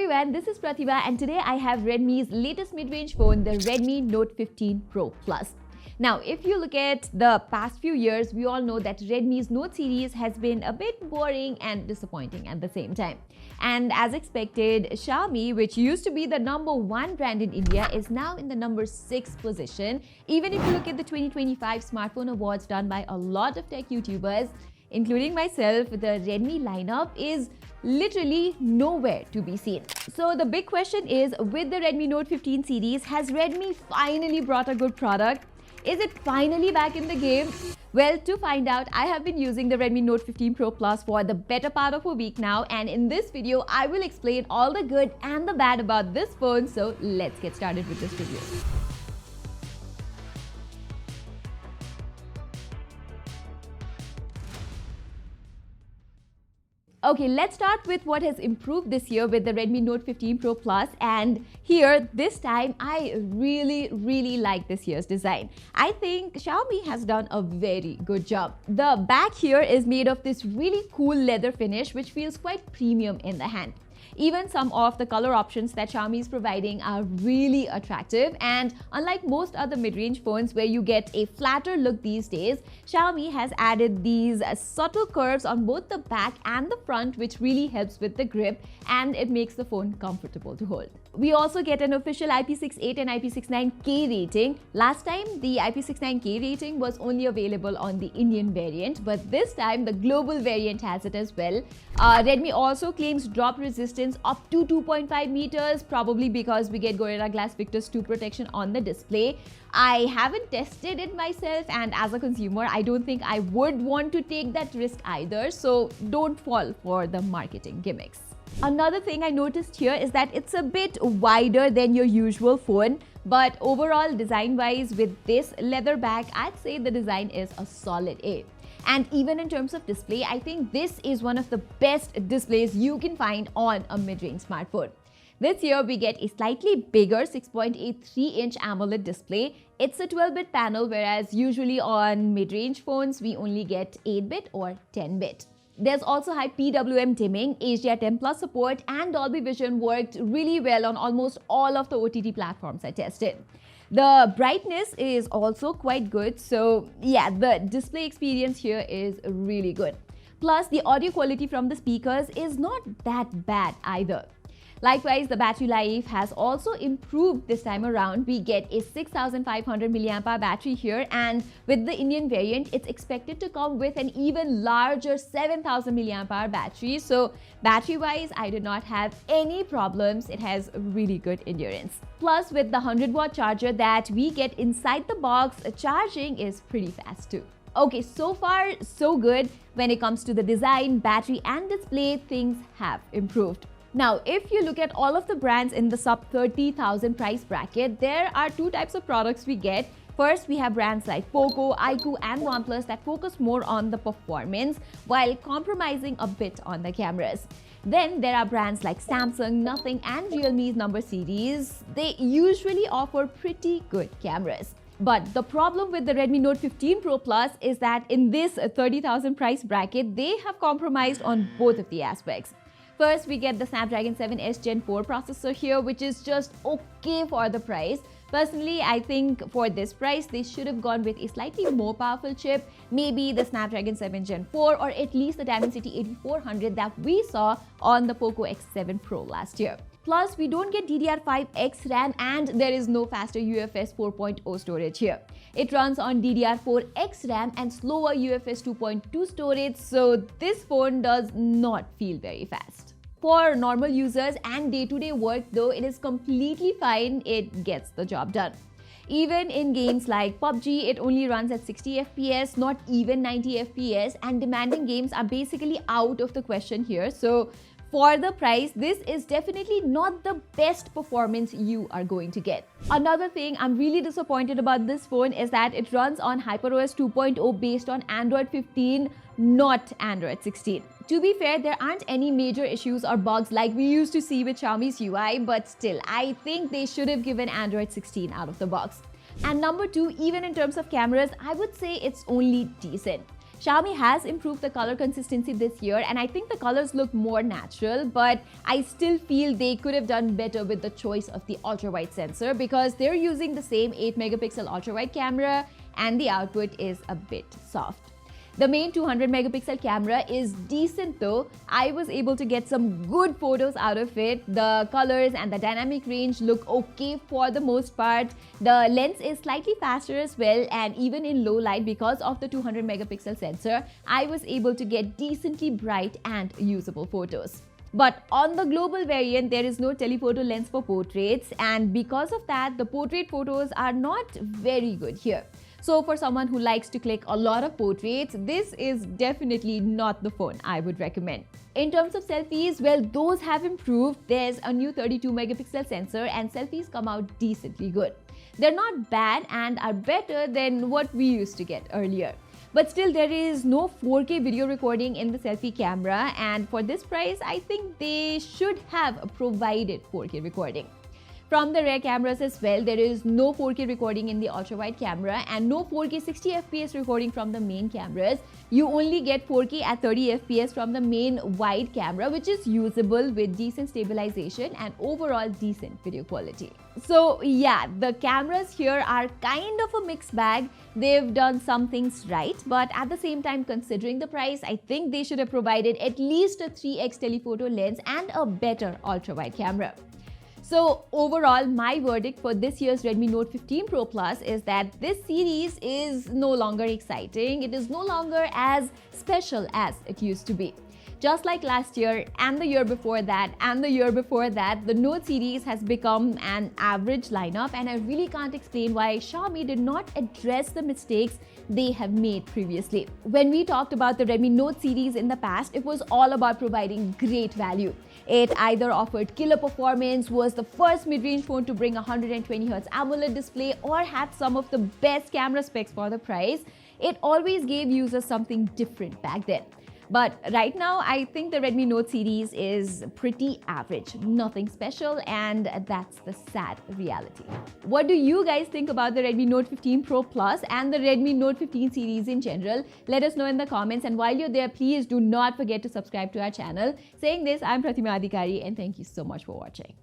everyone, this is Pratima and today I have Redmi's latest mid-range phone, the Redmi Note 15 Pro Plus. Now, if you look at the past few years, we all know that Redmi's Note series has been a bit boring and disappointing at the same time. And as expected, Xiaomi, which used to be the #1 brand in India, is now in the #6 position. Even if you look at the 2025 smartphone awards done by a lot of tech YouTubers, including myself, the Redmi lineup is literally nowhere to be seen. So the big question is, with the Redmi Note 15 series, has Redmi finally brought a good product? Is it finally back in the game? Well, to find out, I have been using the Redmi Note 15 Pro Plus for the better part of a week now, and in this video, I will explain all the good and the bad about this phone. So let's get started with this review. Okay, let's start with what has improved this year with the Redmi Note 15 Pro Plus, and here this time I really like this year's design. I think Xiaomi has done a very good job. The back here is made of this really cool leather finish which feels quite premium in the hand. Even some of the color options that Xiaomi is providing are really attractive, and unlike most other mid-range phones where you get a flatter look these days, Xiaomi has added these subtle curves on both the back and the front, which really helps with the grip and it makes the phone comfortable to hold. We also get an official IP68 and IP69K rating. Last time, the IP69K rating was only available on the Indian variant, but this time the global variant has it as well. Redmi also claims drop resistance up to 2.5 meters, probably because we get Gorilla Glass Victus 2 protection on the display. I haven't tested it myself, and as a consumer, I don't think I would want to take that risk either, so don't fall for the marketing gimmicks. Another thing I noticed here is that it's a bit wider than your usual phone, but overall design-wise with this leather back, I'd say the design is a solid A. And even in terms of display, I think this is one of the best displays you can find on a mid-range smartphone. This year, we get a slightly bigger 6.83-inch AMOLED display. It's a 12-bit panel, whereas usually on mid-range phones, we only get 8-bit or 10-bit. There's also high PWM dimming, HDR10 Plus support, and Dolby Vision worked really well on almost all of the OTT platforms I tested. The brightness is also quite good, so yeah, the display experience here is really good. Plus, the audio quality from the speakers is not that bad either. Likewise, the battery life has also improved this time around. We get a 6500 mAh battery here, and with the Indian variant, it's expected to come with an even larger 7000 mAh battery. So battery-wise, I did not have any problems. It has really good endurance. Plus, with the 100-watt charger that we get inside the box, charging is pretty fast too. Okay, so far so good. When it comes to the design, battery and display, things have improved. Now, if you look at all of the brands in the sub 30,000 price bracket, there are two types of products we get. First, we have brands like Poco, iQOO and OnePlus that focus more on the performance while compromising a bit on the cameras. Then there are brands like Samsung, Nothing and Realme's number series. They usually offer pretty good cameras. But the problem with the Redmi Note 15 Pro Plus is that in this 30,000 price bracket, they have compromised on both of the aspects. First, we get the Snapdragon 7S Gen 4 processor here, which is just okay for the price. Personally, I think for this price, they should have gone with a slightly more powerful chip, maybe the Snapdragon 7 Gen 4 or at least the Dimensity 8400 that we saw on the Poco X7 Pro last year. Plus, we don't get DDR5X RAM and there is no faster UFS 4.0 storage here. It runs on DDR4X RAM and slower UFS 2.2 storage, so this phone does not feel very fast. For normal users and day-to-day work though, it is completely fine. It gets the job done. Even in games like PUBG, it only runs at 60 FPS, not even 90 FPS, and demanding games are basically out of the question here. So for the price, this is definitely not the best performance you are going to get. Another thing I'm really disappointed about this phone is that it runs on HyperOS 2.0 based on Android 15, not Android 16. To be fair, there aren't any major issues or bugs like we used to see with Xiaomi's UI, but still, I think they should have given Android 16 out of the box. And number two, even in terms of cameras, I would say it's only decent. Xiaomi has improved the color consistency this year, and I think the colors look more natural, but I still feel they could have done better with the choice of the ultra-wide sensor because they're using the same 8 megapixel ultra-wide camera and the output is a bit soft. The main 200 megapixel camera is decent though. I was able to get some good photos out of it. The colors and the dynamic range look okay for the most part. The lens is slightly faster as well, and even in low light, because of the 200 megapixel sensor, I was able to get decently bright and usable photos. But on the global variant, there is no telephoto lens for portraits, and because of that, the portrait photos are not very good here. So for someone who likes to click a lot of portraits, this is definitely not the phone I would recommend. In terms of selfies, well, those have improved. There's a new 32 megapixel sensor and selfies come out decently good. They're not bad and are better than what we used to get earlier. But still, there is no 4K video recording in the selfie camera, and for this price, I think they should have provided 4K recording. From the rear cameras as well, there is no 4K recording in the ultra-wide camera and no 4K 60 FPS recording from the main cameras. You only get 4K at 30 FPS from the main wide camera, which is usable with decent stabilization and overall decent video quality. So yeah, the cameras here are kind of a mixed bag. They've done some things right, but at the same time, considering the price, I think they should have provided at least a 3x telephoto lens and a better ultra-wide camera. So overall, my verdict for this year's Redmi Note 15 Pro Plus is that this series is no longer exciting. It is no longer as special as it used to be. Just like last year and the year before that and the year before that, the Note series has become an average lineup, and I really can't explain why Xiaomi did not address the mistakes they have made previously. When we talked about the Redmi Note series in the past, it was all about providing great value. It either offered killer performance, was the first mid-range phone to bring a 120Hz AMOLED display, or had some of the best camera specs for the price. It always gave users something different back then. But right now, I think the Redmi Note series is pretty average, nothing special, and that's the sad reality. What do you guys think about the Redmi Note 15 Pro Plus and the Redmi Note 15 series in general? Let us know in the comments, and while you're there, please do not forget to subscribe to our channel. Saying this, I'm Pratima and thank you so much for watching.